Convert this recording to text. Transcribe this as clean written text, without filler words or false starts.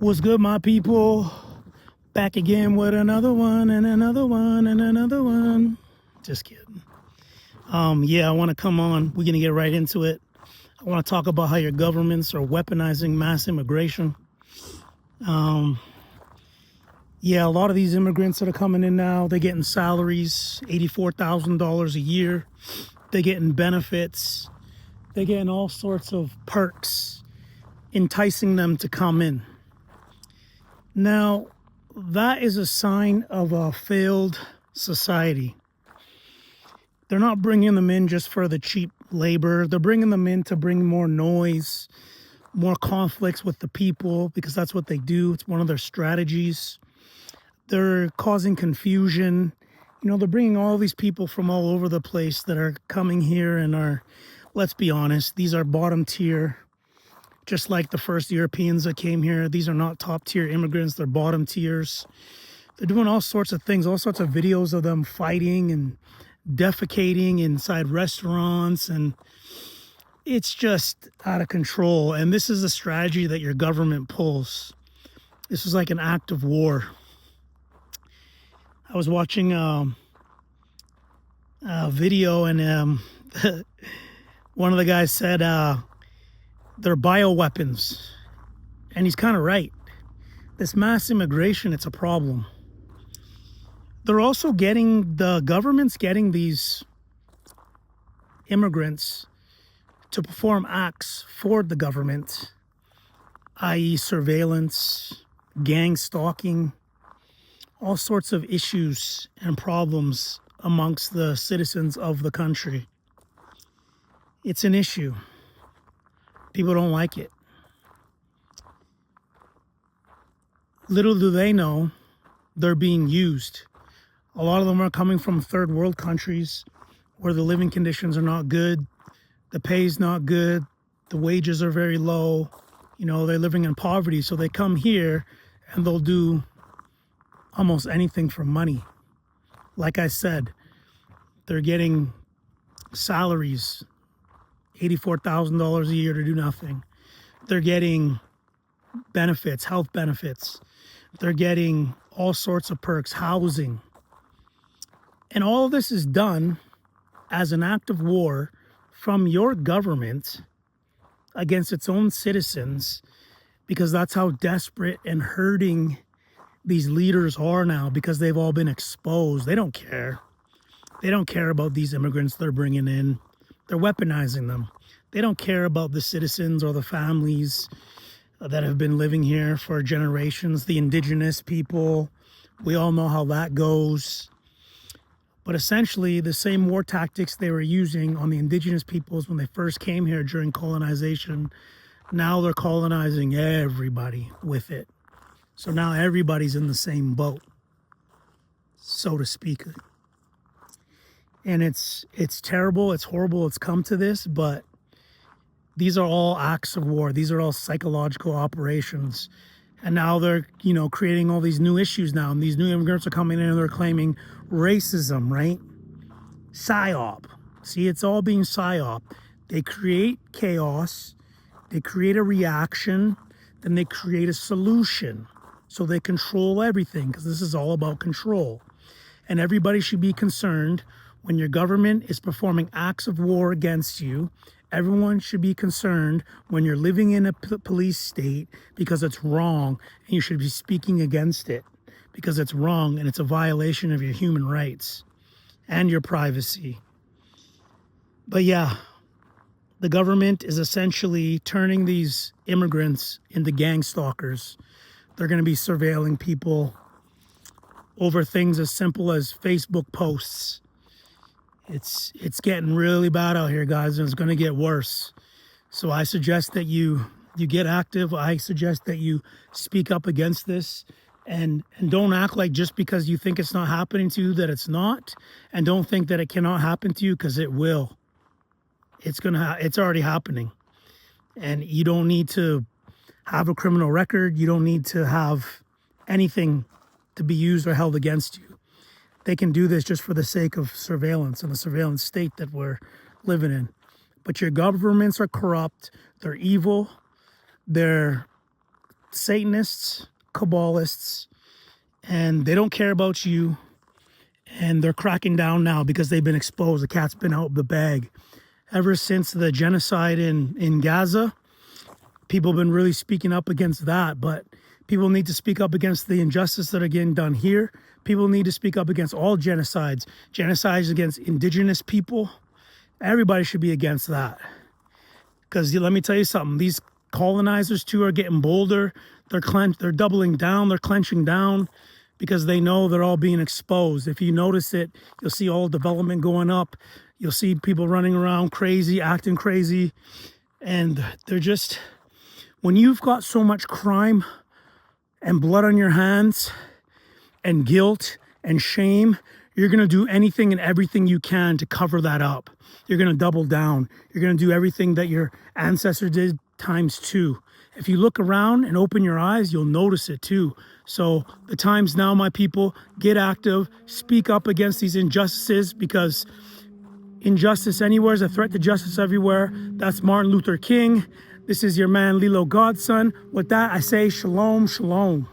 What's good, my people? Back again with another one and another one and another one. Just kidding. Yeah, I want to come on. We're going to get right into it. I want to talk about how your governments are weaponizing mass immigration. Yeah, a lot of these immigrants that are coming in now, they're getting salaries, $84,000 a year. They're getting benefits. They're getting all sorts of perks, enticing them to come in. Now, that is a sign of a failed society. They're not bringing them in just for the cheap labor. They're bringing them in to bring more noise, more conflicts with the people, because that's what they do. It's one of their strategies. They're causing confusion. You know, they're bringing all these people from all over the place that are coming here and are, let's be honest, these are bottom tier. Just like the first Europeans that came here, these are not top tier immigrants, they're bottom tiers. They're doing all sorts of things, all sorts of videos of them fighting and defecating inside restaurants, and it's just out of control. And this is a strategy that your government pulls. This is like an act of war. I was watching a video, and one of the guys said, they're bioweapons. And he's kind of right. This mass immigration, it's a problem. They're also the government's getting these immigrants to perform acts for the government, i.e. surveillance, gang stalking, all sorts of issues and problems amongst the citizens of the country. It's an issue. People don't like it. Little do they know, they're being used. A lot of them are coming from third world countries where the living conditions are not good, the pay's not good, the wages are very low. You know, they're living in poverty, so they come here and they'll do almost anything for money. Like I said, they're getting salaries, $84,000 a year to do nothing. They're getting benefits, health benefits. They're getting all sorts of perks, housing. And all of this is done as an act of war from your government against its own citizens, because that's how desperate and hurting these leaders are now, because they've all been exposed. They don't care. They don't care about these immigrants they're bringing in. They're weaponizing them. They don't care about the citizens or the families that have been living here for generations, the indigenous people. We all know how that goes. But essentially, the same war tactics they were using on the indigenous peoples when they first came here during colonization, now they're colonizing everybody with it. So now everybody's in the same boat, so to speak. And it's terrible, it's horrible, it's come to this, but these are all acts of war. These are all psychological operations. And now they're, creating all these new issues now. And these new immigrants are coming in and they're claiming racism, right? PSYOP. See, it's all being PSYOP. They create chaos. They create a reaction. Then they create a solution. So they control everything, because this is all about control. And everybody should be concerned when your government is performing acts of war against you. Everyone should be concerned when you're living in a police state, because it's wrong, and you should be speaking against it because it's wrong and it's a violation of your human rights and your privacy. But yeah, the government is essentially turning these immigrants into gang stalkers. They're going to be surveilling people over things as simple as Facebook posts. It's getting really bad out here, guys, and it's going to get worse. So I suggest that you get active. I suggest that you speak up against this, and don't act like just because you think it's not happening to you that it's not, and don't think that it cannot happen to you, because it will. It's already happening. And you don't need to have a criminal record. You don't need to have anything to be used or held against you. They can do this just for the sake of surveillance and the surveillance state that we're living in. But your governments are corrupt. They're evil. They're Satanists, Kabbalists, and they don't care about you. And they're cracking down now because they've been exposed. The cat's been out of the bag. Ever since the genocide in Gaza, people have been really speaking up against that. But people need to speak up against the injustice that are getting done here. People need to speak up against all genocides. Genocides against indigenous people. Everybody should be against that. Because let me tell you something. These colonizers too are getting bolder. They're doubling down. They're clenching down. Because they know they're all being exposed. If you notice it, you'll see all development going up. You'll see people running around crazy, acting crazy. And they're just, when you've got so much crime and blood on your hands and guilt and shame, you're going to do anything and everything you can to cover that up. You're going to double down. You're going to do everything that your ancestors did times 2. If you look around and open your eyes, you'll notice it too. So the time's now, my people. Get active. Speak up against these injustices, because injustice anywhere is a threat to justice everywhere. That's Martin Luther King. This is your man, Lilo Godson. With that, I say shalom, shalom.